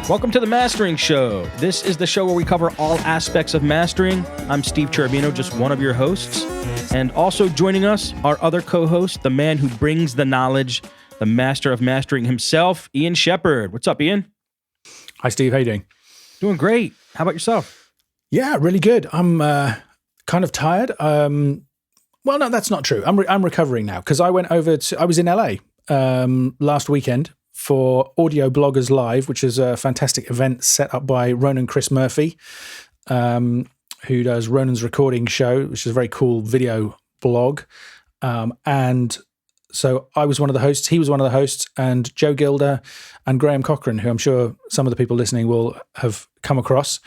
Welcome to the Mastering Show. This is the show where we cover all aspects of mastering. I'm Steve Cherubino, just one of your hosts. And also joining us, our other co-host, the man who brings the knowledge, the master of mastering himself, Ian Shepherd. What's up, Ian? Hi, Steve. How you doing? Doing great. How about yourself? Yeah, really good. I'm kind of tired. Well, no, that's not true. I'm recovering now because I was in LA last weekend for Audio Bloggers Live, which is a fantastic event set up by Ronan Chris Murphy, who does Ronan's Recording Show, which is a very cool video blog. And so I was one of the hosts, he was one of the hosts, and Joe Gilder and Graham Cochran, who I'm sure some of the people listening will have come across,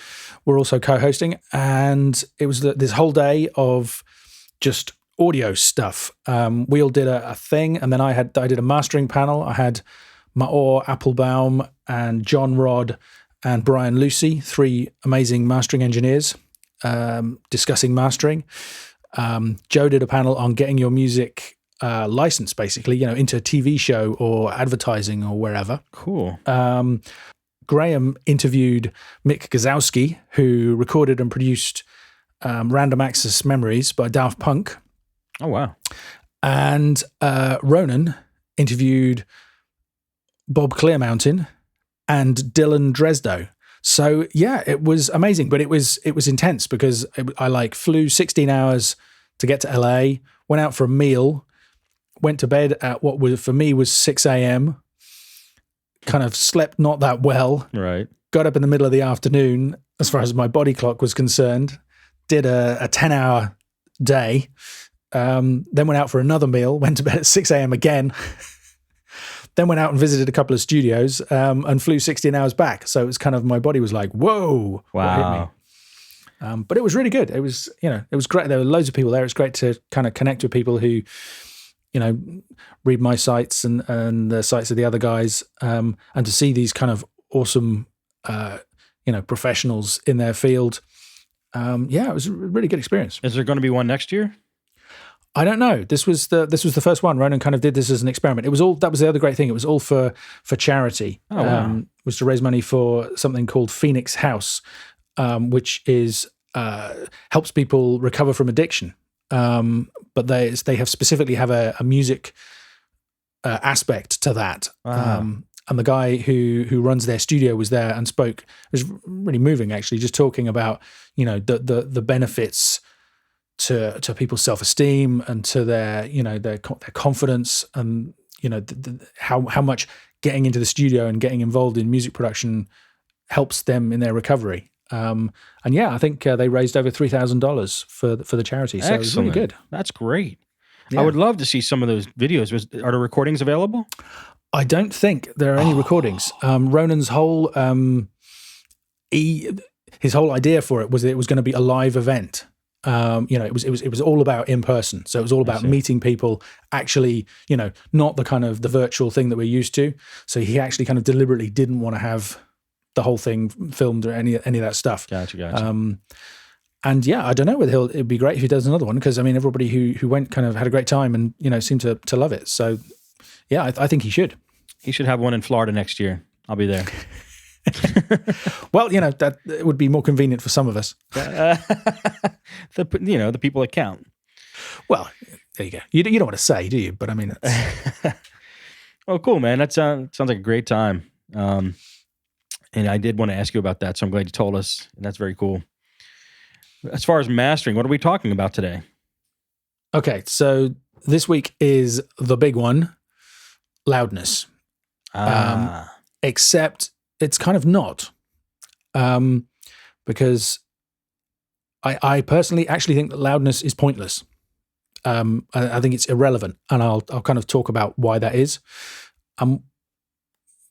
were also co-hosting. And it was this whole day of just audio stuff. We all did a thing, and then I did a mastering panel. I had Maor Applebaum and John Rod and Brian Lucy, three amazing mastering engineers, discussing mastering. Joe did a panel on getting your music licensed, basically, into a TV show or advertising or wherever. Cool. Graham interviewed Mick Gazowski, who recorded and produced Random Access Memories by Daft Punk. Oh, wow. And Ronan interviewed Bob Clearmountain and Dylan Dresdo. So yeah, it was amazing, but it was intense because I flew 16 hours to get to LA, went out for a meal, went to bed at what was, for me, was 6 a.m., kind of slept not that well. Right. Got up in the middle of the afternoon, as far as my body clock was concerned, did a 10-hour day, then went out for another meal, went to bed at 6 a.m. again, then went out and visited a couple of studios and flew 16 hours back. So it was kind of, my body was like, whoa, wow. What hit me? But it was really good. It was, it was great. There were loads of people there. It's great to kind of connect with people who, read my sites and the sites of the other guys, and to see these kind of awesome, professionals in their field. It was a really good experience. Is there going to be one next year? I don't know. This was the first one. Ronan kind of did this as an experiment. That was the other great thing. It was all for charity. Oh, wow. Was to raise money for something called Phoenix House, which is helps people recover from addiction. But they specifically have a music aspect to that. Wow. And the guy who runs their studio was there and spoke. It was really moving, actually, just talking about the benefits to people's self-esteem and to their confidence, and how much getting into the studio and getting involved in music production helps them in their recovery. I think they raised over $3,000 for the charity. So Excellent. It was really good. That's great. Yeah. I would love to see some of those videos. Are the recordings available? I don't think there are any recordings. Ronan's whole his whole idea for it was that it was going to be a live event. It was all about in person. So it was all about meeting people, actually, not the kind of the virtual thing that we're used to. So he actually kind of deliberately didn't want to have the whole thing filmed or any of that stuff. Gotcha. And yeah, I don't know whether it'd be great if he does another one, because I mean, everybody who went kind of had a great time and seemed to love it. So yeah, I think he should. He should have one in Florida next year. I'll be there. Well, that it would be more convenient for some of us. The people that count. Well, there you go. You don't want to say, do you? But I mean, Oh, cool, man. That sounds like a great time. And I did want to ask you about that, so I'm glad you told us. And that's very cool. As far as mastering, what are we talking about today? Okay, so this week is the big one, loudness. Except it's kind of not, because I personally actually think that loudness is pointless. I think it's irrelevant, and I'll kind of talk about why that is.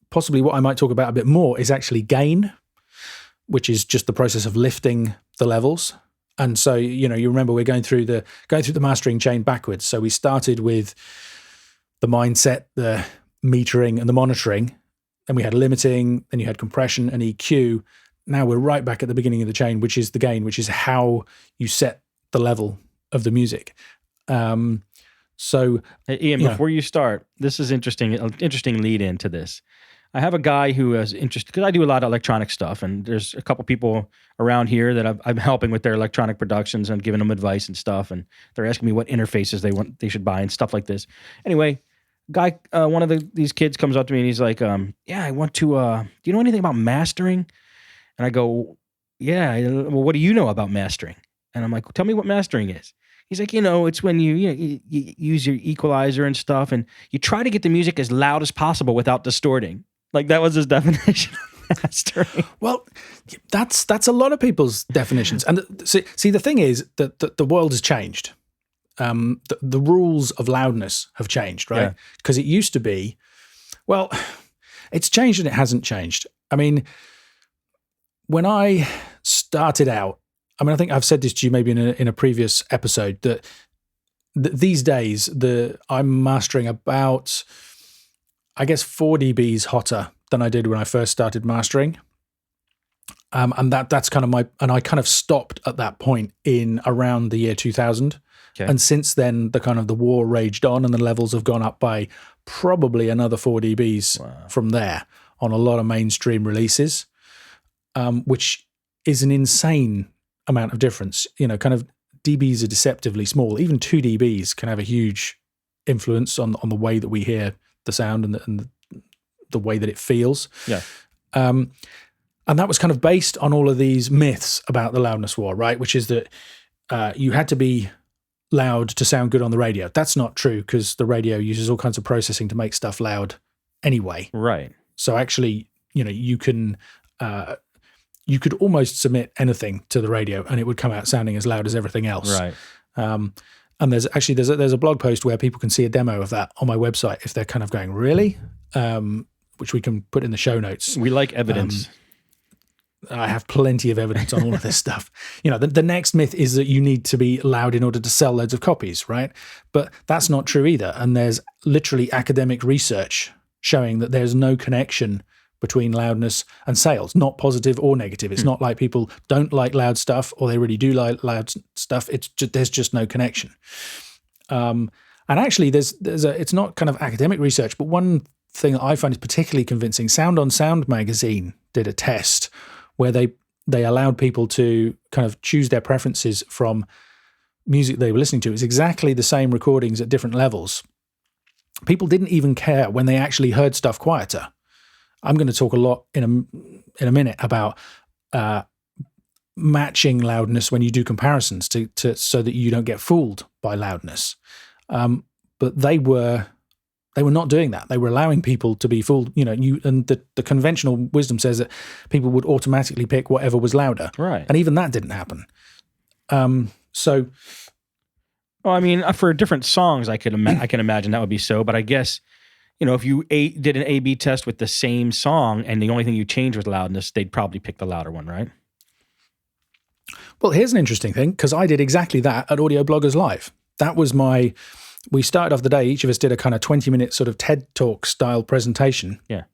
Possibly what I might talk about a bit more is actually gain, which is just the process of lifting the levels. And so, you remember we're going through the mastering chain backwards. So we started with the mindset, the metering and the monitoring. Then we had limiting, then you had compression and EQ. Now we're right back at the beginning of the chain, which is the gain, which is how you set the level of the music. So, hey, Ian, before you start, this is interesting. An interesting lead into this. I have a guy who is interested because I do a lot of electronic stuff, and there's a couple people around here that I'm helping with their electronic productions and giving them advice and stuff, and they're asking me what interfaces they should buy and stuff like this. Anyway, one of these kids comes up to me and he's like, "Yeah, I want to. Do you know anything about mastering?" And I go, "Yeah. Well, what do you know about mastering?" And I'm like, "Tell me what mastering is." He's like, it's when you use your equalizer and stuff, and you try to get the music as loud as possible without distorting. Like that was his definition of mastering. Well, that's a lot of people's definitions. And see, the thing is that the world has changed. The rules of loudness have changed, right? Because it used to be, well, it's changed and it hasn't changed. I mean, when I started out, I think I've said this to you maybe in a previous episode that these days I'm mastering about, I guess, 4 dBs hotter than I did when I first started mastering. And that's kind of and I kind of stopped at that point in around the year 2000. Okay. And since then, the war raged on and the levels have gone up by probably another 4 dBs from there on a lot of mainstream releases, which is an insane amount of difference. Kind of dBs are deceptively small. Even 2 dBs can have a huge influence on the way that we hear the sound and the way that it feels. Yeah. And that was kind of based on all of these myths about the loudness war, right? Which is that you had to be loud to sound good on the radio. That's not true because the radio uses all kinds of processing to make stuff loud anyway. Right. So actually, you can you could almost submit anything to the radio and it would come out sounding as loud as everything else. Right. And there's a blog post where people can see a demo of that on my website if they're kind of going, really? Which we can put in the show notes. We like evidence. I have plenty of evidence on all of this stuff. The next myth is that you need to be loud in order to sell loads of copies, right? But that's not true either. And there's literally academic research showing that there's no connection between loudness and sales, not positive or negative. It's not like people don't like loud stuff or they really do like loud stuff. There's just no connection. And actually, it's not kind of academic research, but one thing that I find is particularly convincing. Sound on Sound magazine did a test where they allowed people to kind of choose their preferences from music they were listening to. It's exactly the same recordings at different levels. People didn't even care when they actually heard stuff quieter. I'm going to talk a lot in a minute about matching loudness when you do comparisons to so that you don't get fooled by loudness. But they were not doing that. They were allowing people to be fooled. And the conventional wisdom says that people would automatically pick whatever was louder. Right. And even that didn't happen. Well, I mean, for different songs, I can imagine that would be so. But I guess, if you did an A/B test with the same song and the only thing you changed was loudness, they'd probably pick the louder one, right? Well, here's an interesting thing, because I did exactly that at Audio Bloggers Live. That was we started off the day, each of us did a kind of 20-minute sort of TED Talk style presentation. Yeah.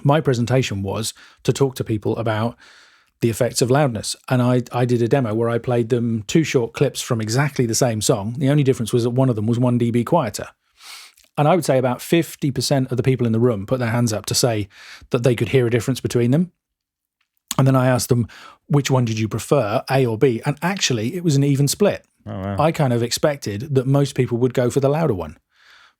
My presentation was to talk to people about the effects of loudness. And I did a demo where I played them 2 short clips from exactly the same song. The only difference was that one of them was 1 dB quieter. And I would say about 50% of the people in the room put their hands up to say that they could hear a difference between them. And then I asked them, which one did you prefer, A or B? And actually, it was an even split. Oh, wow. I kind of expected that most people would go for the louder one.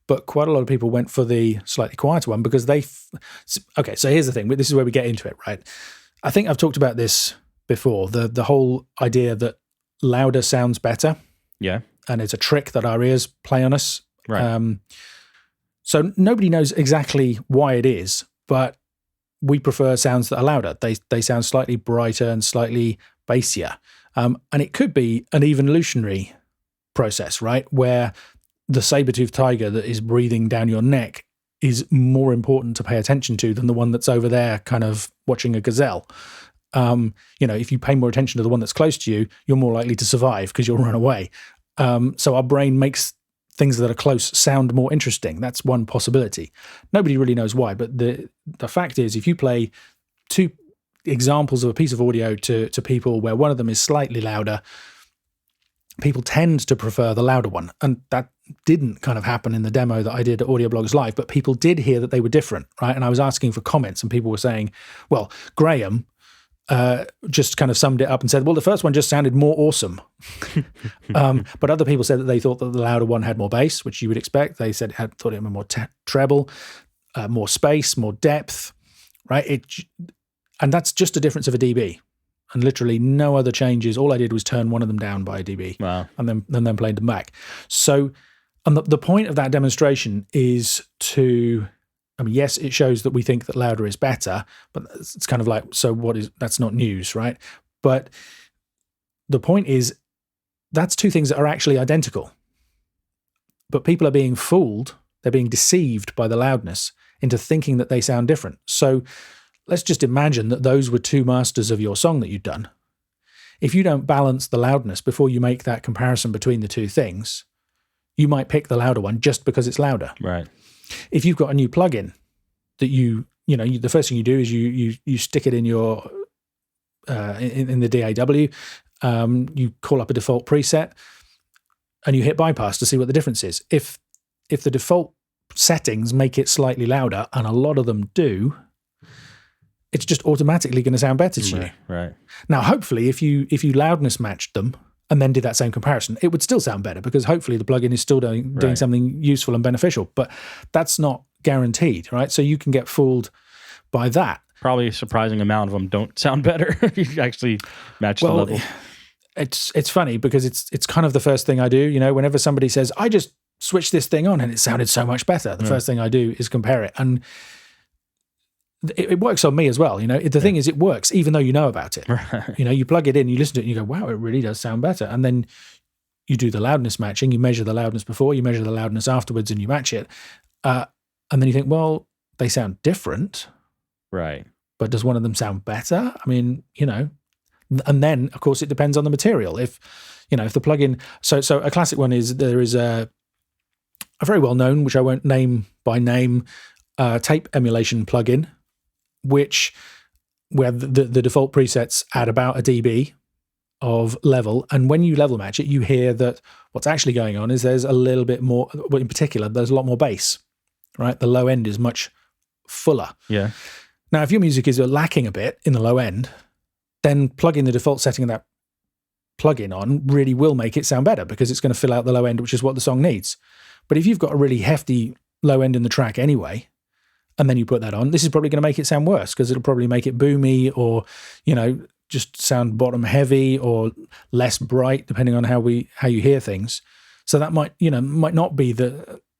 But quite a lot of people went for the slightly quieter one because okay, so here's the thing. This is where we get into it, right? I think I've talked about this before, the whole idea that louder sounds better. Yeah. And it's a trick that our ears play on us. Right. So nobody knows exactly why it is, but we prefer sounds that are louder. They sound slightly brighter and slightly bassier. And it could be an evolutionary process, right? Where the saber-toothed tiger that is breathing down your neck is more important to pay attention to than the one that's over there kind of watching a gazelle. If you pay more attention to the one that's close to you, you're more likely to survive because you'll run away. So our brain makes things that are close sound more interesting. That's one possibility. Nobody really knows why, but the fact is, if you play 2 examples of a piece of audio to people where one of them is slightly louder, people tend to prefer the louder one. And that didn't kind of happen in the demo that I did at Audio Bloggers Live, but people did hear that they were different, right? And I was asking for comments, and people were saying, well, Graham just kind of summed it up and said, well, the first one just sounded more awesome. But other people said that they thought that the louder one had more bass, which you would expect. They said thought it had more treble, more space, more depth, right? And that's just a difference of a dB. And literally no other changes. All I did was turn one of them down by a dB. Wow. And then played them back. So, and the point of that demonstration is to, I mean, yes, it shows that we think that louder is better, but it's kind of like, so that's not news, right? But the point is, that's two things that are actually identical. But people are being fooled, they're being deceived by the loudness into thinking that they sound different. So let's just imagine that those were two masters of your song that you'd done. If you don't balance the loudness before you make that comparison between the two things, you might pick the louder one just because it's louder. Right. If you've got a new plugin that the first thing you do is you stick it in your in the DAW, you call up a default preset, and you hit bypass to see what the difference is. If the default settings make it slightly louder, and a lot of them do, it's just automatically going to sound better to you. Right. Now, hopefully, if you loudness matched them and then did that same comparison, it would still sound better because hopefully the plugin is still doing something useful and beneficial. But that's not guaranteed, right? So you can get fooled by that. Probably a surprising amount of them don't sound better if you actually match the level. It's funny because it's kind of the first thing I do. You know, whenever somebody says, I just switched this thing on and it sounded so much better, the first thing I do is compare it. And it works on me as well. You know, the thing is, it works even though you know about it. Right. You know, you plug it in, you listen to it, and you go, wow, it really does sound better. And then you do the loudness matching. You measure the loudness before, you measure the loudness afterwards, and you match it. And then you think, well, they sound different. Right. But does one of them sound better? I mean, you know, and then, of course, it depends on the material. If the plugin, so a classic one is there is a very well known, which I won't name by name, tape emulation plugin, where the default presets add about a dB of level. And when you level match it, you hear that what's actually going on is there's a little bit more, but in particular, there's a lot more bass, right? The low end is much fuller. Yeah. Now, if your music is lacking a bit in the low end, then plugging the default setting of that plugin on really will make it sound better because it's going to fill out the low end, which is what the song needs. But if you've got a really hefty low end in the track anyway, and then you put that on, this is probably going to make it sound worse because it'll probably make it boomy or, you know, just sound bottom heavy or less bright, depending on how you hear things. So that might not be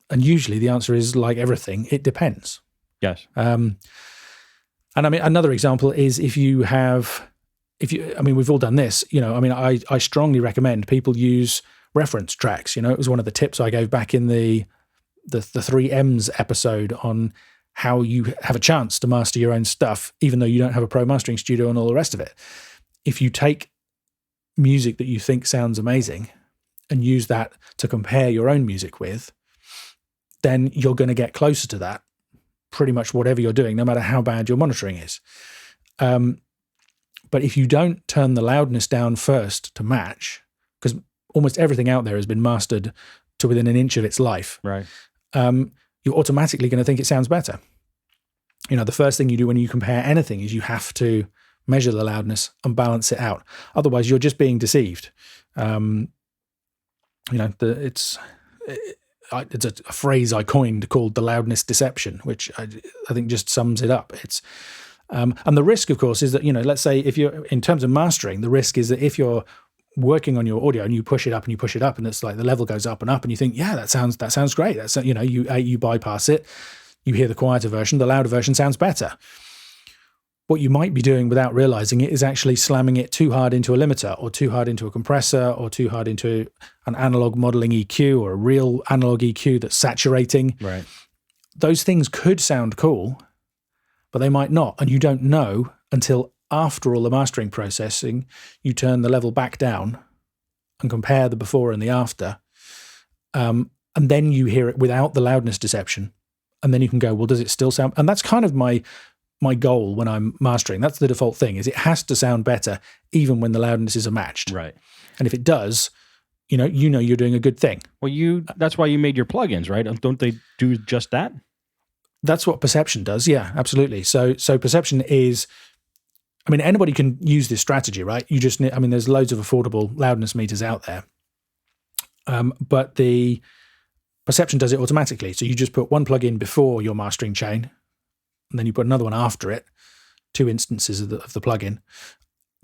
and usually the answer is like everything, it depends. Yes. And I mean, another example is we've all done this, you know, I mean, I strongly recommend people use reference tracks. You know, it was one of the tips I gave back in the 3 M's episode on how you have a chance to master your own stuff, even though you don't have a pro mastering studio and all the rest of it. If you take music that you think sounds amazing and use that to compare your own music with, then you're going to get closer to that, pretty much whatever you're doing, no matter how bad your monitoring is. But if you don't turn the loudness down first to match, because almost everything out there has been mastered to within an inch of its life, right? You're automatically going to think it sounds better. You know, the first thing you do when you compare anything is you have to measure the loudness and balance it out. Otherwise, you're just being deceived. You know, it's a phrase I coined called the loudness deception, which I think just sums it up. It's and the risk, of course, is that, you know, let's say if you're in terms of mastering, the risk is that if you're working on your audio and you push it up and you push it up and it's like the level goes up and you think, yeah, that sounds great. That's, you know, you bypass it, you hear the quieter version, the louder version sounds better. What you might be doing without realizing it is actually slamming it too hard into a limiter or too hard into a compressor or too hard into an analog modeling EQ or a real analog EQ that's saturating. Right. Those things could sound cool, but they might not. And you don't know until after all the mastering processing, you turn the level back down and compare the before and the after. And then you hear it without the loudness deception. And then you can go, well, does it still sound? And that's kind of my goal when I'm mastering. That's the default thing, is it has to sound better even when the loudnesses are matched. Right. And if it does, you know you're doing a good thing. Well, that's why you made your plugins, right? Don't they do just that? That's what perception does. Yeah, absolutely. So perception is, I mean, anybody can use this strategy, right? You just need, I mean, there's loads of affordable loudness meters out there. But the perception does it automatically. So you just put one plugin before your mastering chain, and then you put another one after it, 2 instances of the plugin.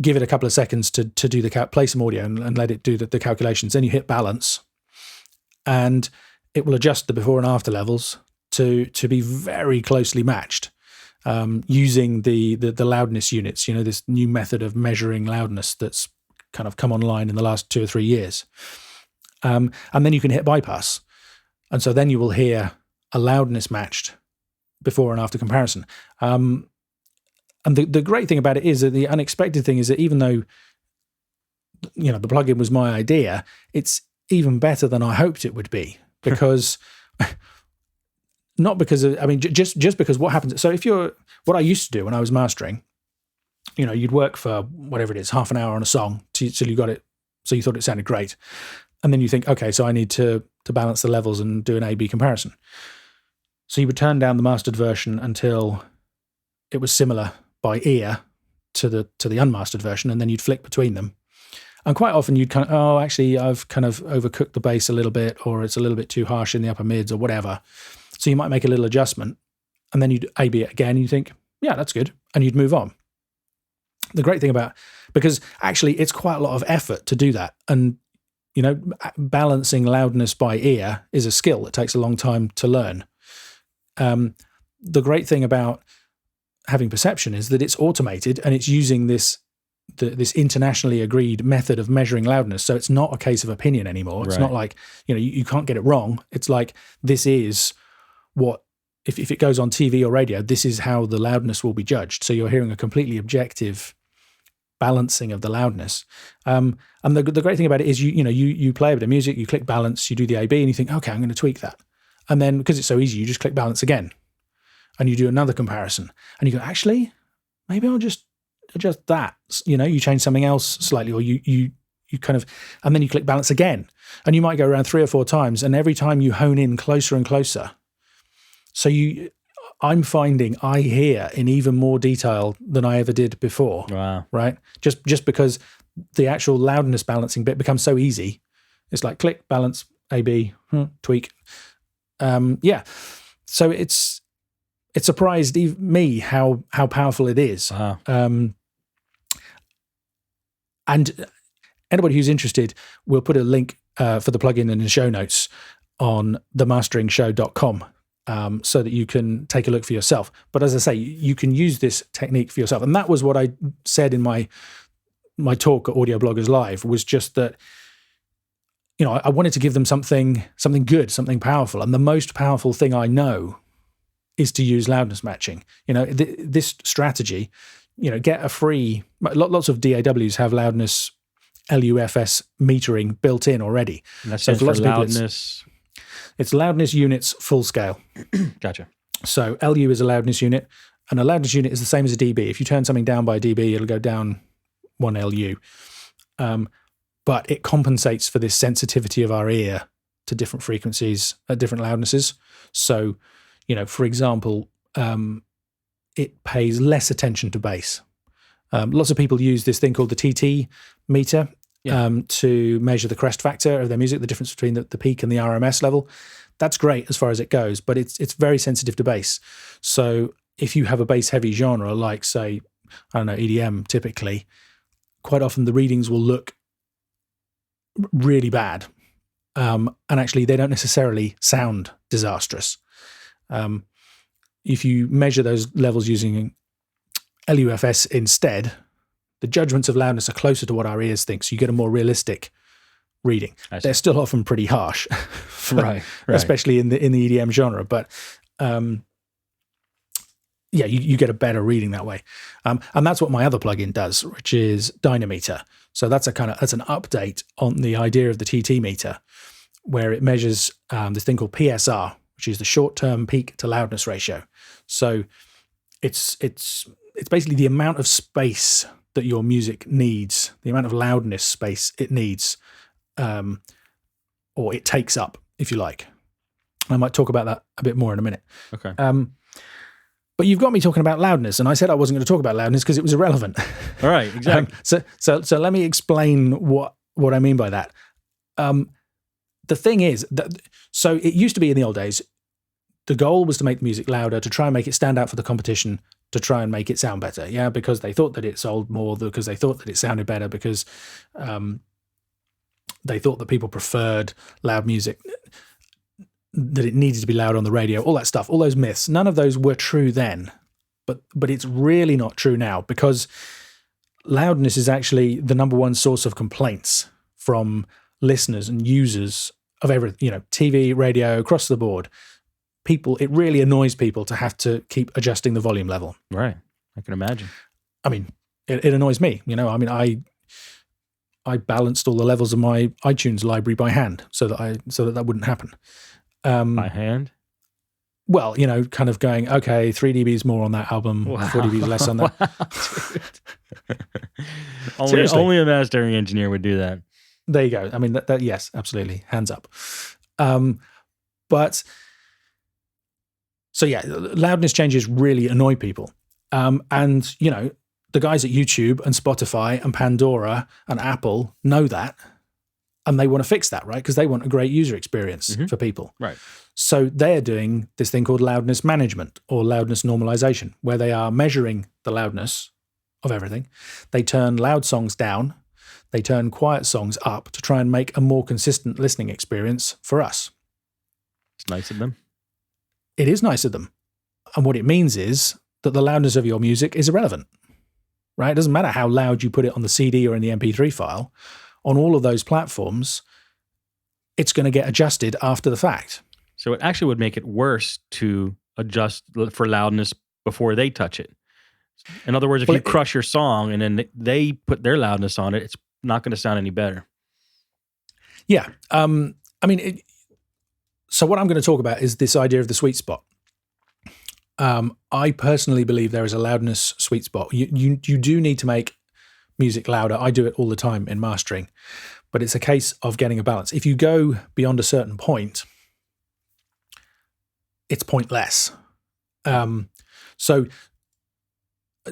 Give it a couple of seconds to do play some audio and let it do the calculations. Then you hit balance, and it will adjust the before and after levels to be very closely matched, using the loudness units. This new method of measuring loudness that's kind of come online in the last 2 or 3 years. And then you can hit bypass, and so then you will hear a loudness matched before and after comparison. And the great thing about it is that the unexpected thing is that even though, the plugin was my idea, it's even better than I hoped it would be, because not because of, I mean, just because what happens. So what I used to do when I was mastering, you'd work for whatever it is, half an hour on a song till you got it. So you thought it sounded great. And then you think, okay, so I need to balance the levels and do an A/B comparison. So you would turn down the mastered version until it was similar by ear to the unmastered version, and then you'd flick between them. And quite often you'd kind of, actually, I've kind of overcooked the bass a little bit, or it's a little bit too harsh in the upper mids or whatever. So you might make a little adjustment, and then you'd A/B it again, and you think, yeah, that's good, and you'd move on. The great thing because actually it's quite a lot of effort to do that, and balancing loudness by ear is a skill that takes a long time to learn. The great thing about having perception is that it's automated, and it's using this internationally agreed method of measuring loudness. So it's not a case of opinion anymore. It's not like, you can't get it wrong. It's like, this is what, if it goes on TV or radio, this is how the loudness will be judged. So you're hearing a completely objective balancing of the loudness. And the great thing about it is you play a bit of music, you click balance, you do the A/B, and you think, okay, I'm going to tweak that. And then, because it's so easy, you just click balance again, and you do another comparison, and you go, actually, maybe I'll just adjust that. You change something else slightly, or you kind of, and then you click balance again, and you might go around 3 or 4 times, and every time you hone in closer and closer. So I'm finding I hear in even more detail than I ever did before. Wow. Right? Just because the actual loudness balancing bit becomes so easy. It's like click, balance, A/B, tweak. Yeah. So it surprised me how powerful it is. Wow. And anybody who's interested, we'll put a link for the plugin in the show notes on themasteringshow.com. So that you can take a look for yourself. But as I say, you can use this technique for yourself. And that was what I said in my talk at Audio Bloggers Live, was just that, I wanted to give them something good, something powerful. And the most powerful thing I know is to use loudness matching. This strategy, get a free, lots of DAWs have loudness LUFS metering built in already. And that stands for loudness. It's loudness units full scale. Gotcha. So LU is a loudness unit, and a loudness unit is the same as a dB. If you turn something down by a dB, it'll go down 1 LU. But it compensates for this sensitivity of our ear to different frequencies at different loudnesses. So, for example, it pays less attention to bass. Lots of people use this thing called the TT meter. Yeah. To measure the crest factor of their music, the difference between the peak and the RMS level. That's great as far as it goes, but it's very sensitive to bass. So if you have a bass-heavy genre, like, say, I don't know, EDM typically, quite often the readings will look really bad. And actually, they don't necessarily sound disastrous. If you measure those levels using LUFS instead, the judgments of loudness are closer to what our ears think, so you get a more realistic reading. They're still often pretty harsh, right. Especially in the EDM genre. But you get a better reading that way, and that's what my other plugin does, which is Dynameter. So that's an update on the idea of the TT meter, where it measures this thing called PSR, which is the short-term peak to loudness ratio. So it's basically the amount of space that your music needs, the amount of loudness space it needs or it takes up, if you like. I might talk about that a bit more in a minute. Okay. But you've got me talking about loudness, and I said I wasn't going to talk about loudness because it was irrelevant. All right, exactly. So let me explain what I mean by that. The thing is that, so it used to be in the old days, the goal was to make the music louder, to try and make it stand out for the competition, to try and make it sound better. Yeah, because they thought that it sold more, because they thought that it sounded better, because they thought that people preferred loud music, that it needed to be loud on the radio, all that stuff, all those myths. None of those were true then, but it's really not true now, because loudness is actually the number one source of complaints from listeners and users of everything, TV, radio, across the board. People, it really annoys people to have to keep adjusting the volume level. Right. I can imagine. I mean, it annoys me. I balanced all the levels of my iTunes library by hand so that wouldn't happen. By hand? Well, kind of going, okay, 3 dBs more on that album, Wow. 4 dBs less on that. Wow, only a mastering engineer would do that. There you go. I mean, that yes, absolutely, hands up. But so yeah, loudness changes really annoy people, and the guys at YouTube and Spotify and Pandora and Apple know that, and they want to fix that, right? Because they want a great user experience for people. Right. So they're doing this thing called loudness management or loudness normalization, where they are measuring the loudness of everything. They turn loud songs down. They turn quiet songs up to try and make a more consistent listening experience for us. It's nice of them. It is nice of them. And what it means is that the loudness of your music is irrelevant, right? It doesn't matter how loud you put it on the CD or in the MP3 file. On all of those platforms, it's going to get adjusted after the fact. So it actually would make it worse to adjust for loudness before they touch it. In other words, if you crush your song and then they put their loudness on it, it's not going to sound any better. Yeah. So what I'm going to talk about is this idea of the sweet spot. I personally believe there is a loudness sweet spot. You do need to make music louder. I do it all the time in mastering, but it's a case of getting a balance. If you go beyond a certain point, it's pointless. So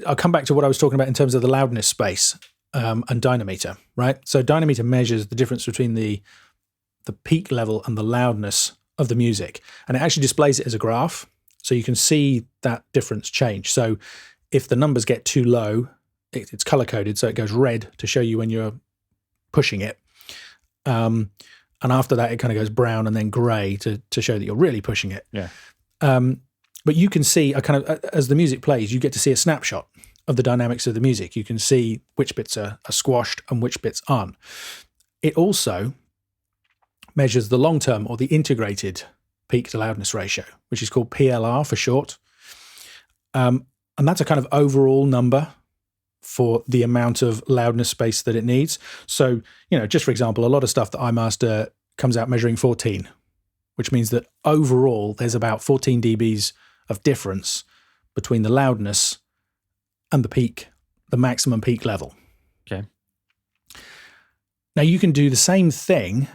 I'll come back to what I was talking about in terms of the loudness space and dynameter, right? So dynameter measures the difference between the peak level and the loudness of the music, and it actually displays it as a graph, so you can see that difference change. So if the numbers get too low, it's color coded, so it goes red to show you when you're pushing it, and after that it kind of goes brown and then gray to show that you're really pushing it. Yeah. But you can see a kind of, as the music plays, you get to see a snapshot of the dynamics of the music. You can see which bits are squashed and which bits aren't. It also measures the long-term or the integrated peak to loudness ratio, which is called PLR for short. And that's a kind of overall number for the amount of loudness space that it needs. So, just for example, a lot of stuff that I master comes out measuring 14, which means that overall there's about 14 dBs of difference between the loudness and the peak, the maximum peak level. Okay. Now you can do the same thing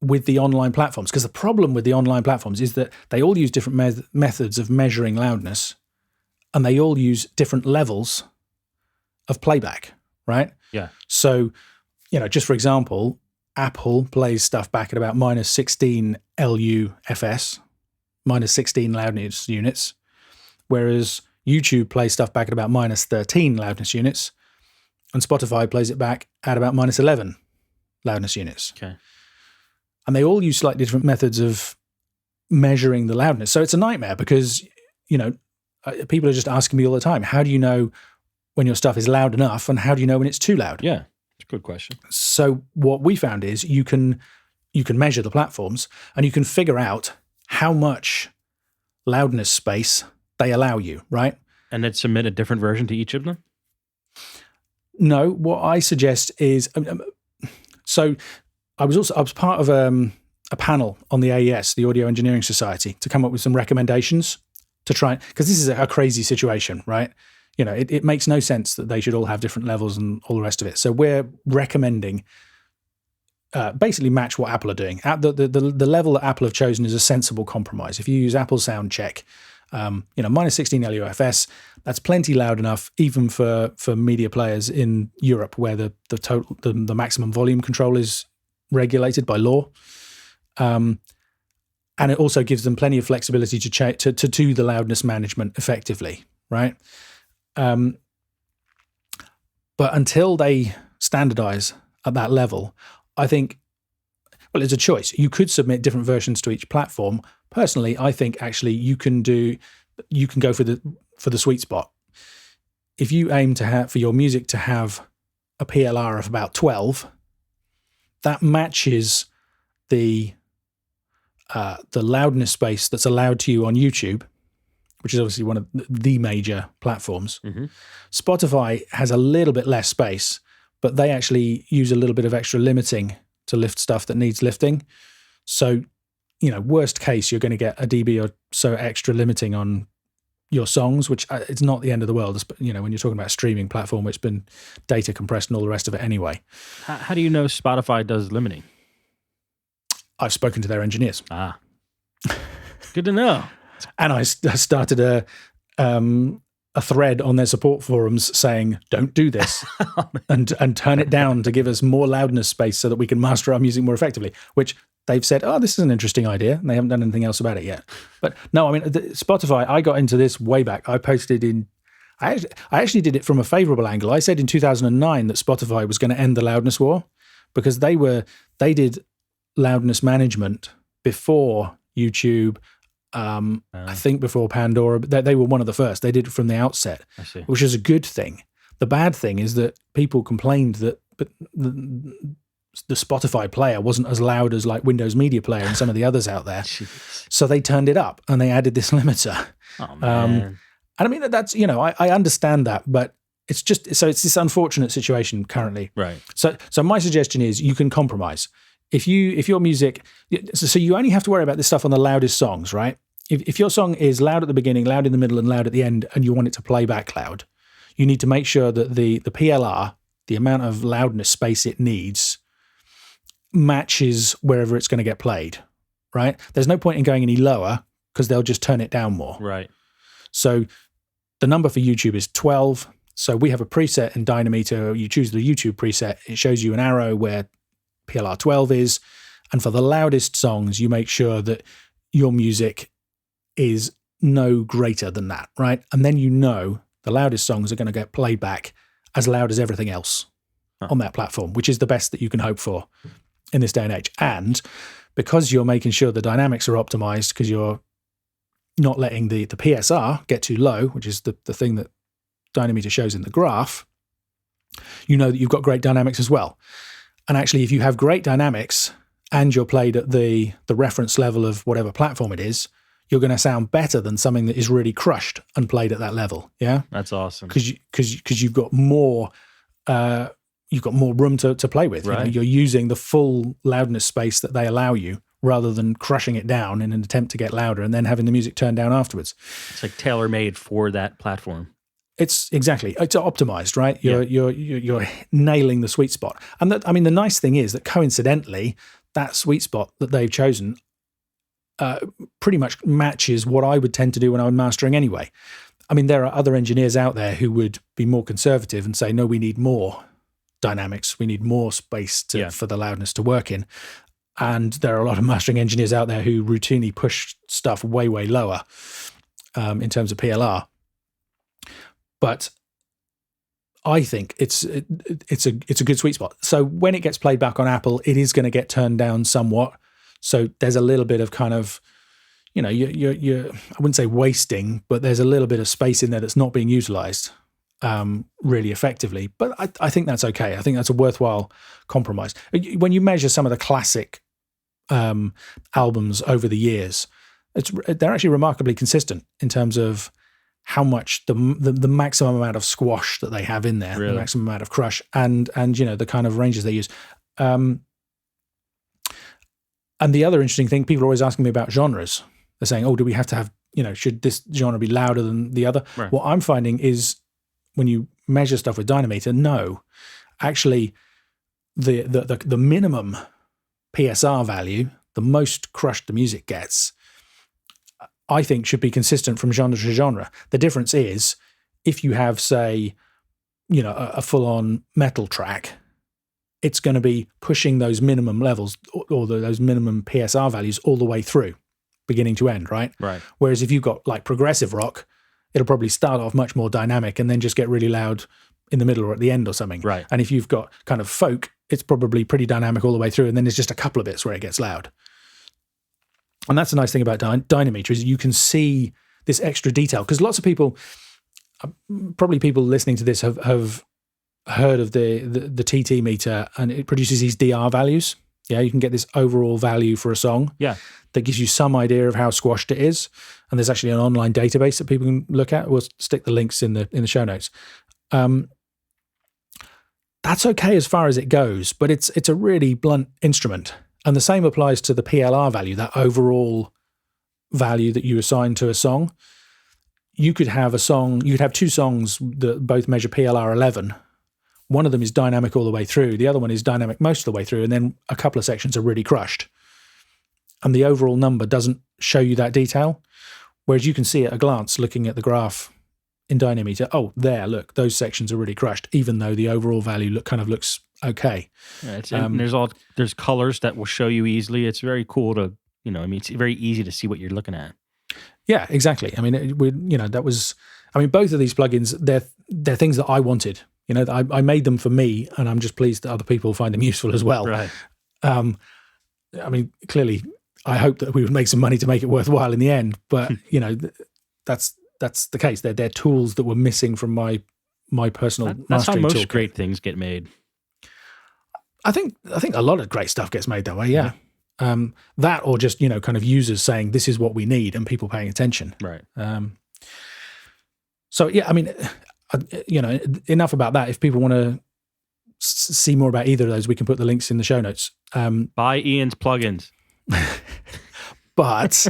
with the online platforms, because the problem with the online platforms is that they all use different methods of measuring loudness, and they all use different levels of playback, right? Yeah. So, just for example, Apple plays stuff back at about minus 16 LUFS, minus 16 loudness units, whereas YouTube plays stuff back at about minus 13 loudness units, and Spotify plays it back at about minus 11 loudness units. Okay. And they all use slightly different methods of measuring the loudness. So it's a nightmare because, people are just asking me all the time, how do you know when your stuff is loud enough, and how do you know when it's too loud? Yeah, it's a good question. So what we found is you can measure the platforms, and you can figure out how much loudness space they allow you, right? And then submit a different version to each of them? No, what I suggest is, so I was part of a panel on the AES, the Audio Engineering Society, to come up with some recommendations to try, because this is a crazy situation, right? It makes no sense that they should all have different levels and all the rest of it. So we're recommending basically match what Apple are doing. At the level that Apple have chosen is a sensible compromise. If you use Apple Sound Check, minus 16 LUFS, that's plenty loud enough, even for media players in Europe, where the maximum volume control is regulated by law. And it also gives them plenty of flexibility to do the loudness management effectively, right? But until they standardize at that level, I think, well, it's a choice. You could submit different versions to each platform. Personally, I think actually you can go for the sweet spot. If you aim for your music to have a PLR of about 12, that matches the loudness space that's allowed to you on YouTube, which is obviously one of the major platforms. Mm-hmm. Spotify has a little bit less space, but they actually use a little bit of extra limiting to lift stuff that needs lifting. So, worst case, you're going to get a dB or so extra limiting on your songs, which it's not the end of the world. When you're talking about a streaming platform, it's been data compressed and all the rest of it anyway. How do you know Spotify does limiting? I've spoken to their engineers. Good to know. And I started a thread on their support forums saying, don't do this and turn it down to give us more loudness space so that we can master our music more effectively, which they've said, this is an interesting idea. And they haven't done anything else about it yet. But no, I mean, Spotify, I got into this way back. I posted I actually did it from a favorable angle. I said in 2009 that Spotify was going to end the loudness war because they did loudness management before YouTube, I think before Pandora. They were one of the first. They did it from the outset, which is a good thing. The bad thing is that people complained that the Spotify player wasn't as loud as like Windows Media Player and some of the others out there. Jeez. So they turned it up and they added this limiter. Oh, man. And I mean, that's, I understand that, but it's this unfortunate situation currently. Right. So my suggestion is you can compromise. If your music, so you only have to worry about this stuff on the loudest songs, right? If your song is loud at the beginning, loud in the middle, and loud at the end, and you want it to play back loud, you need to make sure that the PLR, the amount of loudness space it needs, matches wherever it's going to get played, right? There's no point in going any lower because they'll just turn it down more. Right. So the number for YouTube is 12. So we have a preset in Dynameter. You choose the YouTube preset. It shows you an arrow where PLR 12 is. And for the loudest songs, you make sure that your music is no greater than that, right? And then the loudest songs are going to get played back as loud as everything else on that platform, which is the best that you can hope for in this day and age. And because you're making sure the dynamics are optimized, because you're not letting the PSR get too low, which is the thing that Dynameter shows in the graph, that you've got great dynamics as well. And actually, if you have great dynamics and you're played at the reference level of whatever platform it is, you're going to sound better than something that is really crushed and played at that level. Yeah, that's awesome. Because you've got more room to play with. Right. You're using the full loudness space that they allow you, rather than crushing it down in an attempt to get louder and then having the music turned down afterwards. It's like tailor-made for that platform. It's optimized, right? You're nailing the sweet spot. And the nice thing is that coincidentally, that sweet spot that they've chosen pretty much matches what I would tend to do when I'm mastering anyway. I mean, there are other engineers out there who would be more conservative and say, no, we need more dynamics. We need more space for the loudness to work in. And there are a lot of mastering engineers out there who routinely push stuff way, way lower in terms of PLR. But I think it's a good sweet spot. So when it gets played back on Apple, it is going to get turned down somewhat. So there's a little bit of kind of, you're I wouldn't say wasting, but there's a little bit of space in there that's not being utilized really effectively. But I think that's okay. I think that's a worthwhile compromise. When you measure some of the classic albums over the years, they're actually remarkably consistent in terms of how much the maximum amount of squash that they have in there, really? The maximum amount of crush, and the kind of ranges they use. And the other interesting thing, people are always asking me about genres. They're saying, "Oh, do we have to have should this genre be louder than the other?" Right. What I'm finding is when you measure stuff with Dynameter, no, actually, the minimum PSR value, the most crushed the music gets, I think should be consistent from genre to genre. The difference is if you have, say, a full-on metal track, it's going to be pushing those minimum levels or those minimum PSR values all the way through, beginning to end, right? Right. Whereas if you've got like progressive rock, it'll probably start off much more dynamic and then just get really loud in the middle or at the end or something. Right. And if you've got kind of folk, it's probably pretty dynamic all the way through, and then there's just a couple of bits where it gets loud. And that's the nice thing about Dynameter is you can see this extra detail, because lots of people, probably people listening to this have heard of the TT meter, and it produces these DR values. Yeah, you can get this overall value for a song. Yeah. That gives you some idea of how squashed it is. And there's actually an online database that people can look at. We'll stick the links in the show notes. That's okay as far as it goes, but it's a really blunt instrument. And the same applies to the PLR value, that overall value that you assign to a song. You could have two songs that both measure PLR 11. One of them is dynamic all the way through. The other one is dynamic most of the way through. And then a couple of sections are really crushed. And the overall number doesn't show you that detail. Whereas you can see at a glance, looking at the graph in Dynameter, oh, there, look, those sections are really crushed, even though the overall value looks okay. Yeah, and there's colors that will show you easily. It's very cool to, it's very easy to see what you're looking at. Yeah, exactly. I mean, both of these plugins, they're things that I wanted. I made them for me, and I'm just pleased that other people find them useful as well. Right. Clearly, I hope that we would make some money to make it worthwhile in the end. But that's the case. They're tools that were missing from my personal mastering toolkit. That's how most great things get made. I think a lot of great stuff gets made that way. Yeah. That or just kind of users saying this is what we need and people paying attention. Right. So yeah, I mean, enough about that. If people want to see more about either of those, we can put the links in the show notes. Buy Ian's plugins. But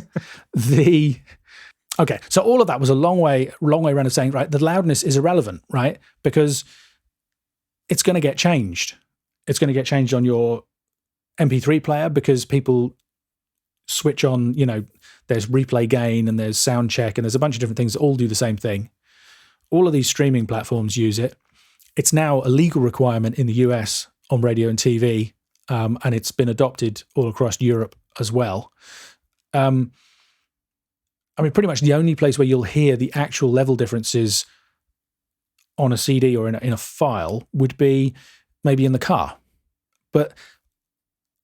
okay, so all of that was a long way around of saying, right, the loudness is irrelevant, right? Because it's going to get changed. It's going to get changed on your MP3 player because people switch on, there's replay gain and there's sound check and there's a bunch of different things that all do the same thing. All of these streaming platforms use it. It's now a legal requirement in the US on radio and TV, and it's been adopted all across Europe as well. Pretty much the only place where you'll hear the actual level differences on a CD or in a file would be maybe in the car.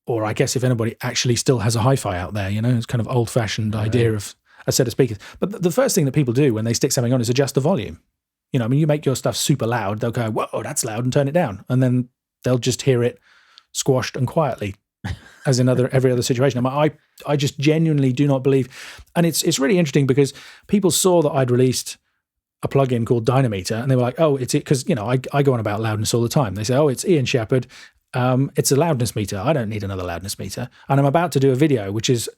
Or I guess if anybody actually still has a hi-fi out there, it's kind of old-fashioned idea of a set of speakers. But the first thing that people do when they stick something on is adjust the volume. You make your stuff super loud, they'll go, whoa, that's loud, and turn it down. And then they'll just hear it squashed and quietly, as in every other situation. I just genuinely do not believe. And it's really interesting because people saw that I'd released a plugin called Dynameter, and they were like, oh, it's it, because, I go on about loudness all the time. They say, oh, it's Ian Shepherd. It's a loudness meter. I don't need another loudness meter. And I'm about to do a video, which is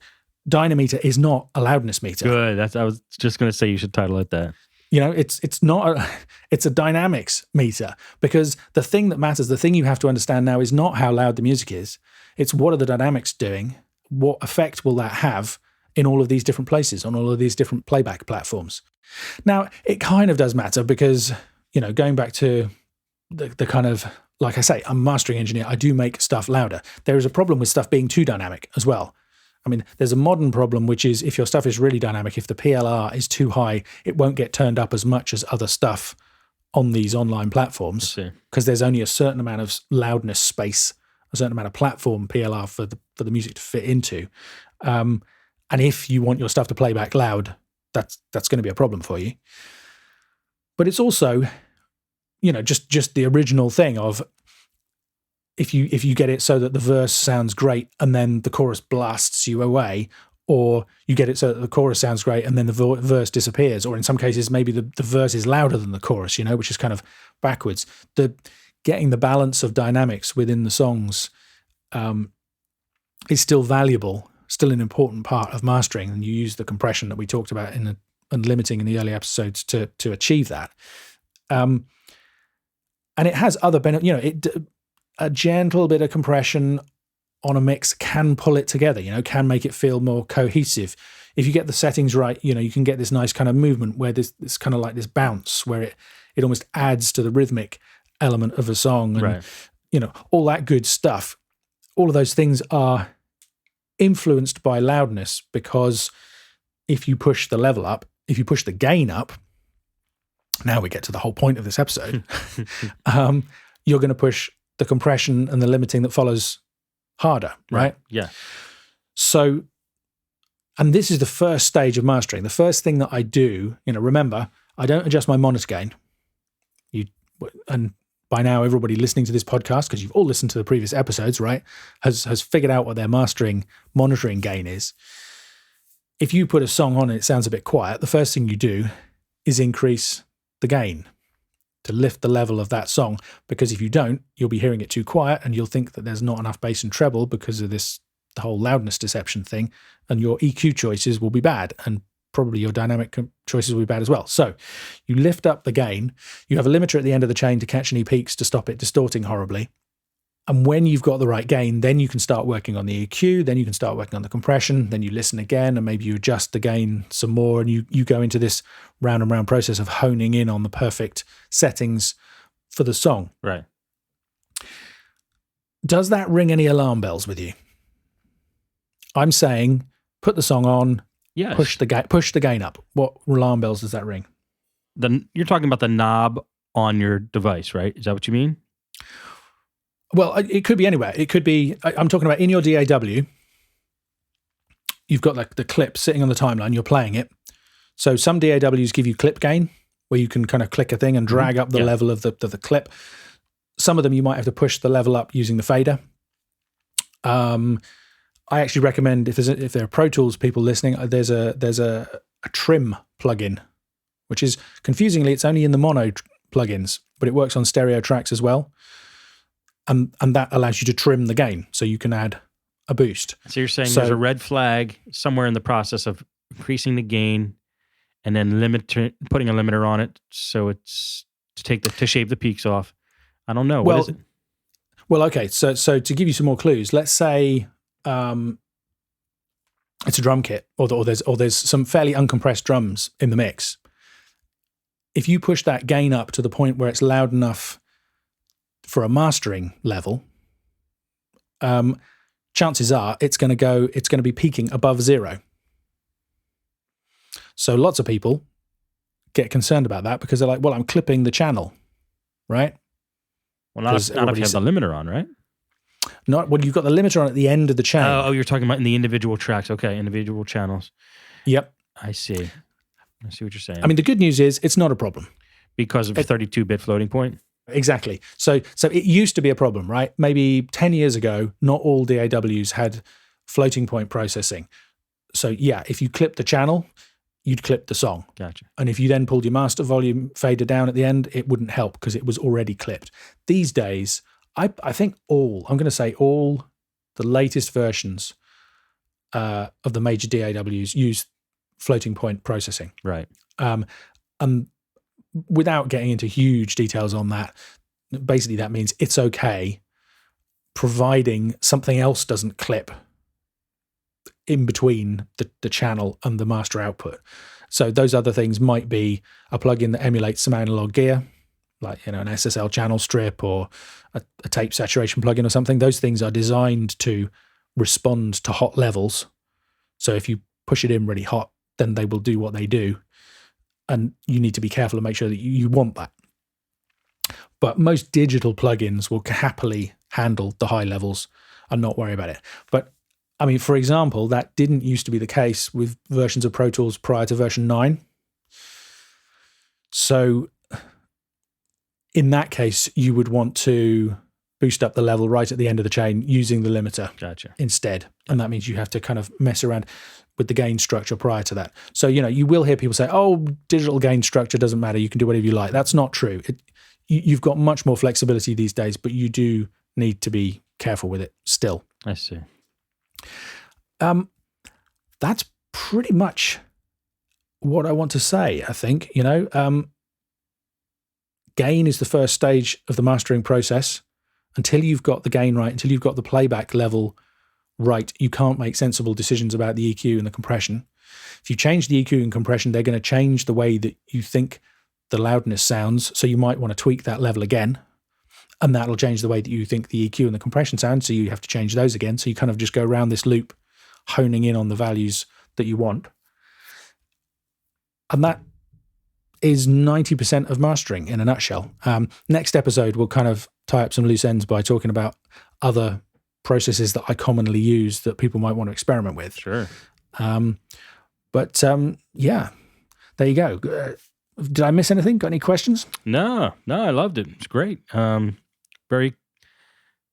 Dynameter is not a loudness meter. Good. I was just going to say you should title it that. It's not it's a dynamics meter, because the thing that matters, the thing you have to understand now is not how loud the music is. It's what are the dynamics doing? What effect will that have in all of these different places, on all of these different playback platforms? Now, it kind of does matter because, going back to the kind of, like I say, I'm a mastering engineer. I do make stuff louder. There is a problem with stuff being too dynamic as well. There's a modern problem, which is if your stuff is really dynamic, if the PLR is too high, it won't get turned up as much as other stuff on these online platforms because there's only a certain amount of loudness space, a certain amount of platform PLR for the music to fit into. And if you want your stuff to play back loud, that's going to be a problem for you. But it's also, just the original thing of if you get it so that the verse sounds great and then the chorus blasts you away, or you get it so that the chorus sounds great and then the verse disappears, or in some cases maybe the verse is louder than the chorus, which is kind of backwards. Getting the balance of dynamics within the songs is still valuable, still an important part of mastering, and you use the compression that we talked about and limiting in the early episodes to achieve that. And it has other benefits, a gentle bit of compression on a mix can pull it together, can make it feel more cohesive. If you get the settings right, you can get this nice kind of movement where this kind of like this bounce where it almost adds to the rhythmic element of a song and, right. All that good stuff. All of those things are influenced by loudness, because if you push the level up, if you push the gain up, now we get to the whole point of this episode, you're going to push the compression and the limiting that follows harder, right? Yeah. So, and this is the first stage of mastering. The first thing that I do, remember, I don't adjust my monitor gain. And by now, everybody listening to this podcast, because you've all listened to the previous episodes, right, has figured out what their monitoring gain is. If you put a song on and it sounds a bit quiet, the first thing you do is increase the gain to lift the level of that song, because if you don't, you'll be hearing it too quiet and you'll think that there's not enough bass and treble because of the whole loudness deception thing, and your EQ choices will be bad, and probably your dynamic choices will be bad as well. So you lift up the gain, you have a limiter at the end of the chain to catch any peaks to stop it distorting horribly. And when you've got the right gain, then you can start working on the EQ, then you can start working on the compression, then you listen again and maybe you adjust the gain some more, and you go into this round and round process of honing in on the perfect settings for the song. Right. Does that ring any alarm bells with you? I'm saying put the song on, yes. push the gain up. What alarm bells does that ring? You're talking about the knob on your device, right? Is that what you mean? Well, it could be anywhere. It could be, I'm talking about in your DAW, you've got like the clip sitting on the timeline, you're playing it. So some DAWs give you clip gain, where you can kind of click a thing and drag up the level of the clip. Some of them you might have to push the level up using the fader. I actually recommend, if there are Pro Tools people listening, there's a trim plugin, which is, confusingly, it's only in the mono plugins, but it works on stereo tracks as well. And that allows you to trim the gain, so you can add a boost. So you're saying there's a red flag somewhere in the process of increasing the gain and then putting a limiter on it, so it's to shave the peaks off. I don't know. What is it? Well, okay. So to give you some more clues, let's say it's a drum kit, or there's some fairly uncompressed drums in the mix. If you push that gain up to the point where it's loud enough for a mastering level, chances are it's going to be peaking above 0. So lots of people get concerned about that because they're like, well, I'm clipping the channel, right? Well, not if you have the limiter on, right? Not when you've got the limiter on at the end of the channel. Oh, you're talking about in the individual tracks. Okay, individual channels. Yep. I see what you're saying. I mean, the good news is it's not a problem. Because of 32-bit floating point? Exactly. So it used to be a problem, right? Maybe 10 years ago, not all DAWs had floating point processing. So yeah, if you clipped the channel, you'd clip the song. Gotcha. And if you then pulled your master volume fader down at the end, it wouldn't help because it was already clipped. These days, I think all the latest versions of the major DAWs use floating point processing. Right. And without getting into huge details on that, basically that means it's okay providing something else doesn't clip in between the channel and the master output. So those other things might be a plugin that emulates some analog gear, like an SSL channel strip or a tape saturation plugin or something. Those things are designed to respond to hot levels. So if you push it in really hot, then they will do what they do. And you need to be careful and make sure that you want that. But most digital plugins will happily handle the high levels and not worry about it. But I mean, for example, that didn't used to be the case with versions of Pro Tools prior to version 9. So in that case, you would want to boost up the level right at the end of the chain using the limiter instead. And that means you have to kind of mess around with the gain structure prior to that. So, you will hear people say, oh, digital gain structure doesn't matter. You can do whatever you like. That's not true. You've got much more flexibility these days, but you do need to be careful with it still. I see. That's pretty much what I want to say, I think. Gain is the first stage of the mastering process. Until you've got the gain right, until you've got the playback level right, you can't make sensible decisions about the EQ and the compression. If you change the EQ and compression, they're going to change the way that you think the loudness sounds. So you might want to tweak that level again. And that'll change the way that you think the EQ and the compression sound. So you have to change those again. So you kind of just go around this loop, honing in on the values that you want. And that is 90% of mastering in a nutshell. Next episode, we'll kind of tie up some loose ends by talking about other processes that I commonly use that people might want to experiment with. Sure. Yeah, there you go. Did I miss anything? Got any questions? No, I loved it. It's great. Very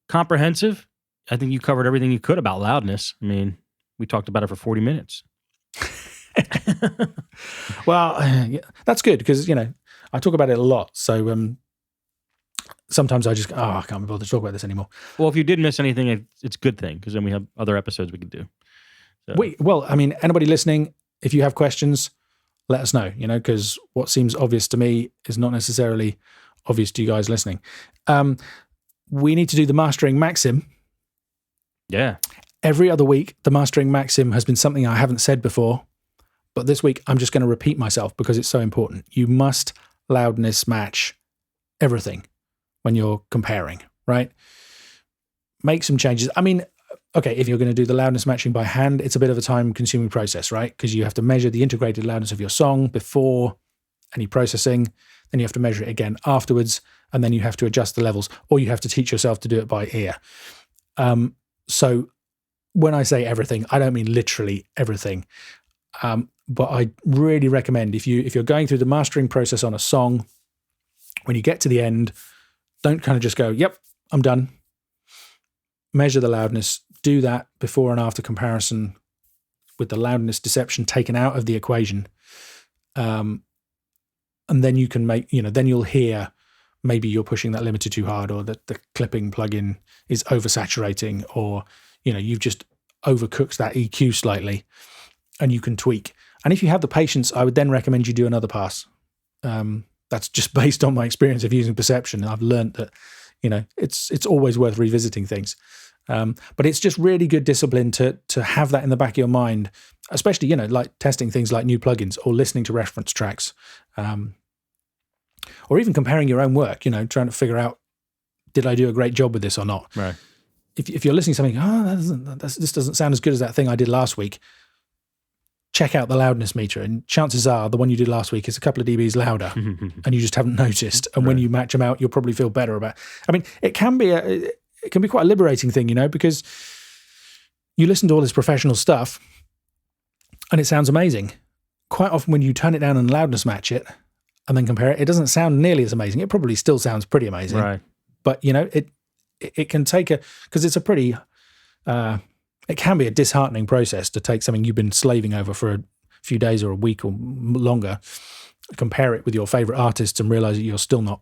comprehensive. I think you covered everything you could about loudness. I mean, we talked about it for 40 minutes. Well, yeah, that's good because, I talk about it a lot. So sometimes I just, I can't be bothered to talk about this anymore. Well, if you did miss anything, it's a good thing because then we have other episodes we could do. So. Anybody listening, if you have questions, let us know, because what seems obvious to me is not necessarily obvious to you guys listening. We need to do the mastering maxim. Yeah. Every other week, the mastering maxim has been something I haven't said before, but this week I'm just going to repeat myself because it's so important. You must loudness match everything when you're comparing, right? Make some changes. I mean, okay, if you're going to do the loudness matching by hand, it's a bit of a time-consuming process, right? Because you have to measure the integrated loudness of your song before any processing, then you have to measure it again afterwards, and then you have to adjust the levels, or you have to teach yourself to do it by ear. So when I say everything, I don't mean literally everything, but I really recommend if you're going through the mastering process on a song, when you get to the end, don't kind of just go, yep, I'm done. Measure the loudness. Do that before and after comparison with the loudness deception taken out of the equation. And then you can make, then you'll hear maybe you're pushing that limiter too hard, or that the clipping plugin is oversaturating, or, you've just overcooked that EQ slightly, and you can tweak. And if you have the patience, I would then recommend you do another pass. That's just based on my experience of using perception. I've learned that, it's always worth revisiting things. But it's just really good discipline to have that in the back of your mind, especially, like testing things like new plugins or listening to reference tracks, or even comparing your own work, trying to figure out, did I do a great job with this or not? Right. If you're listening to something, this doesn't sound as good as that thing I did last week, check out the loudness meter, and chances are the one you did last week is a couple of dBs louder and you just haven't noticed. And when you match them out, you'll probably feel better about it. I mean, it can be quite a liberating thing, because you listen to all this professional stuff and it sounds amazing. Quite often when you turn it down and loudness match it and then compare it, it doesn't sound nearly as amazing. It probably still sounds pretty amazing. Right. But, it can take because it's a pretty, it can be a disheartening process to take something you've been slaving over for a few days or a week or longer, compare it with your favorite artists and realize that you're still not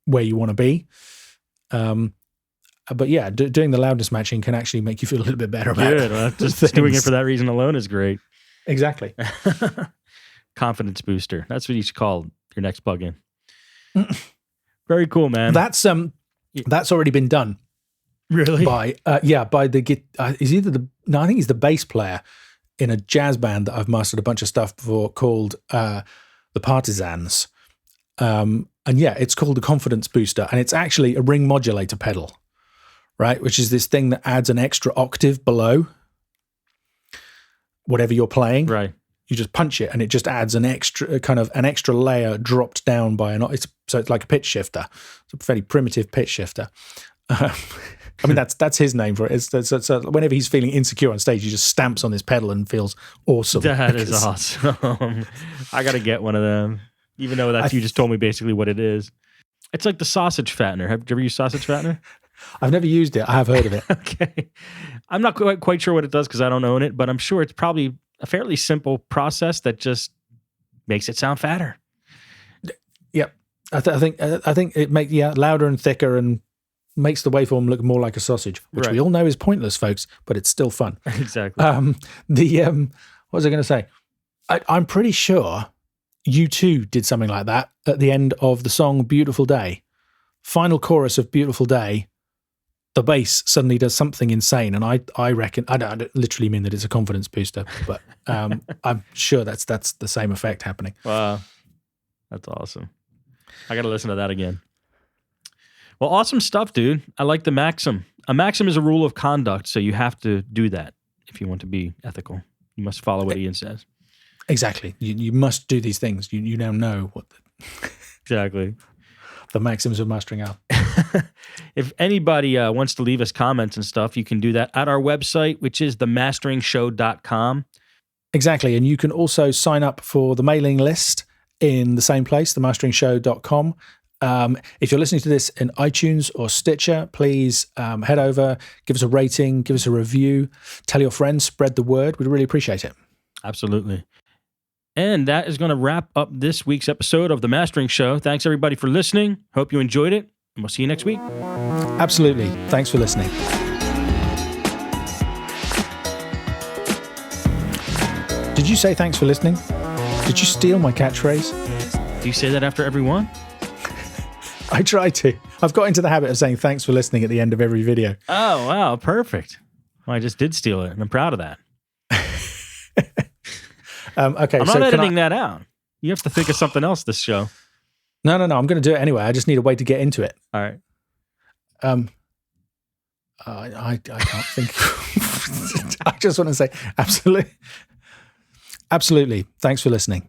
where you want to be. But yeah, doing the loudness matching can actually make you feel a little bit better about it. Well, just doing it for that reason alone is great. Exactly. Confidence booster. That's what you should call your next plugin. Very cool, man. That's already been done. Really? By the I think he's the bass player in a jazz band that I've mastered a bunch of stuff before called the Partisans. And yeah, it's called the Confidence Booster, and it's actually a ring modulator pedal, right? Which is this thing that adds an extra octave below whatever you're playing. Right. You just punch it and it just adds an extra layer dropped down by so it's like a pitch shifter. It's a fairly primitive pitch shifter. I mean, that's his name for it. It's whenever he's feeling insecure on stage, he just stamps on this pedal and feels awesome. That is awesome. I got to get one of them, even though you just told me basically what it is. It's like the sausage fattener. Have you ever used sausage fattener? I've never used it. I have heard of it. Okay. I'm not quite sure what it does because I don't own it, but I'm sure it's probably a fairly simple process that just makes it sound fatter. Yep. I think it makes louder and thicker and makes the waveform look more like a sausage, which we all know is pointless, folks, but it's still fun. Exactly. What was I going to say? I'm pretty sure U2 did something like that at the end of the song Beautiful Day. Final chorus of Beautiful Day the bass suddenly does something insane. And I reckon, I don't literally mean that it's a confidence booster, but I'm sure that's the same effect happening. Wow. That's awesome. I got to listen to that again. Well, awesome stuff, dude. I like the maxim. A maxim is a rule of conduct, so you have to do that if you want to be ethical. You must follow what Ian says. Exactly. You must do these things. You now know what Exactly. The maxims of mastering are. If anybody wants to leave us comments and stuff, you can do that at our website, which is themasteringshow.com. Exactly. And you can also sign up for the mailing list in the same place, themasteringshow.com. If you're listening to this in iTunes or Stitcher, please head over, give us a rating, give us a review, tell your friends, spread the word. We'd really appreciate it. Absolutely. And that is going to wrap up this week's episode of The Mastering Show. Thanks, everybody, for listening. Hope you enjoyed it, and we'll see you next week. Absolutely. Thanks for listening. Did you say thanks for listening? Did you steal my catchphrase? Do you say that after every one? I try to. I've got into the habit of saying thanks for listening at the end of every video. Oh, wow. Perfect. Well, I just did steal it, and I'm proud of that. Okay, I'm not editing that out. You have to think of something else this show. No. I'm going to do it anyway. I just need a way to get into it. All right. I can't think. I just want to say absolutely. Thanks for listening.